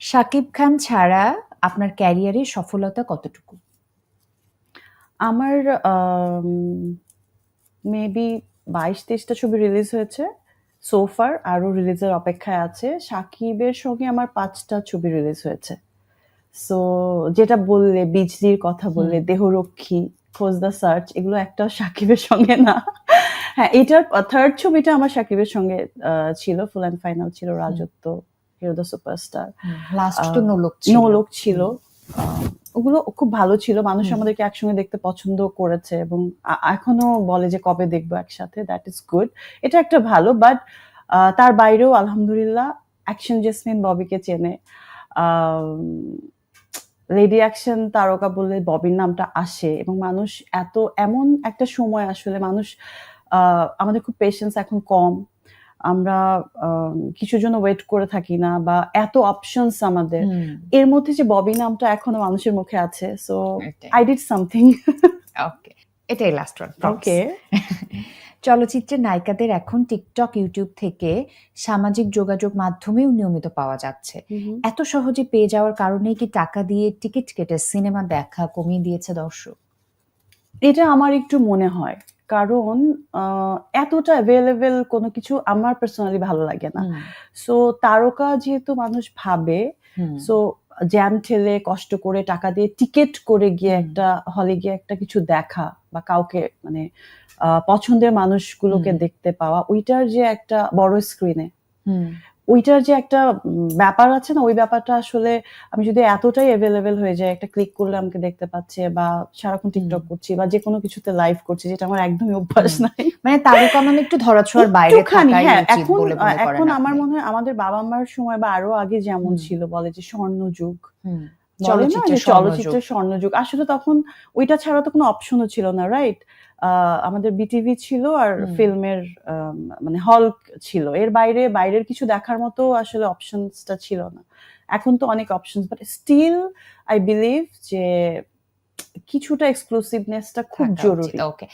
শাকিব খান ছাড়া আপনার ক্যারিয়ারে সফলতা কতটুকু? আমার মেবি ২২-২৩টা ছবি রিলিজ হয়েছে সো ফার, আরো রিলিজের অপেক্ষায় আছে। শাকিবের সঙ্গে আমার ৫টা ছবি রিলিজ হয়েছে। সো যেটা বললে, বিজলির কথা বললে, দেহরক্ষী, খোঁজ দ্য সার্চ, এগুলো একটাও শাকিবের সঙ্গে না। হ্যাঁ, এটার থার্ড ছবিটা আমার শাকিবের সঙ্গে ছিল, ফুল অ্যান্ড ফাইনাল ছিল, রাজত্ব, হিরো দ্য সুপারস্টার, লাস্ট তো নোলক ছিল। নোলক ছিল। ওগুলো খুব ভালো ছিল, মানুষ আমাদেরকে একসঙ্গে দেখতে পছন্দ করেছে এবং এখনো বলে যে কবে দেখবো একসাথে, দ্যাট ইজ গুড। এটা একটা ভালো, বাট তার বাইরেও আলহামদুলিল্লাহ অ্যাকশন জেসমিন ববিকে চেনে। লেডি অ্যাকশন তারকা বললে ববির নামটা আসে এবং মানুষ এমন একটা সময় আসলে মানুষ আমাদের খুব পেশেন্স এখন কম, আমরা কিছুর জন্য ওয়েট করে থাকি না, বা এত অপশনস আমাদের, এর মধ্যে যে ববি নামটা এখনো মানুষের মুখে আছে, সো আই ডিড সামথিং। ওকে, এটাই লাস্ট ওয়ান। ওকে। চলচ্চিত্রের নায়িকাদের এখন টিকটক, ইউটিউব থেকে সামাজিক যোগাযোগ মাধ্যমেও নিয়মিত পাওয়া যাচ্ছে। এত সহজে পেয়ে যাওয়ার কারণেই কি টাকা দিয়ে টিকিট কেটে সিনেমা দেখা কমিয়ে দিয়েছে দর্শক? এটা আমার একটু মনে হয়, কারণ এতটা অ্যাভেলেবেল কোনো কিছু আমার পার্সোনালি ভালো লাগে না। সো তারকা যেহেতু মানুষ ভাবে, সো জ্যাম ঠেলে কষ্ট করে টাকা দিয়ে টিকিট করে গিয়ে একটা হলে গিয়ে একটা কিছু দেখা, বা কাউকে মানে পছন্দের মানুষগুলোকে দেখতে পাওয়া, ওইটার যে একটা বড় স্ক্রিনে, ওইটার যে একটা ব্যাপার আছে না, ওই ব্যাপারটা আসলে আমি যদি এতটাই অ্যাভেলেবেল হয়ে যায়, একটা ক্লিক করলে আমাকে দেখতে পাচ্ছে, বা সারাক্ষণ টিকটক করছি বা যে কোনো কিছুতে লাইভ করছি, যেটা আমার একদমই অভ্যাস নাই। মানে তারকা মানে একটু ধরাছোঁয়ার বাইরে থাকাই উচিত বলে মনে করেন এখন আমার আপনি? মনে হয় আমাদের বাবা মার সময় বা আরো আগে যেমন ছিল, বলে যে স্বর্ণযুগ, চলচ্চিত্রের স্বর্ণযুগ, আসলে তখন ওইটা ছাড়া তো কোনো অপশনও ছিল না, রাইট? আমাদের বিটিভি ছিল আর ফিল্মের মানে হল ছিল, এর বাইরের কিছু দেখার মতো আসলে অপশনসটা ছিল না। এখন তো অনেক options, but still I believe যে কিছুটা এক্সক্লুসিভনেসটা খুব জরুরি। ওকে।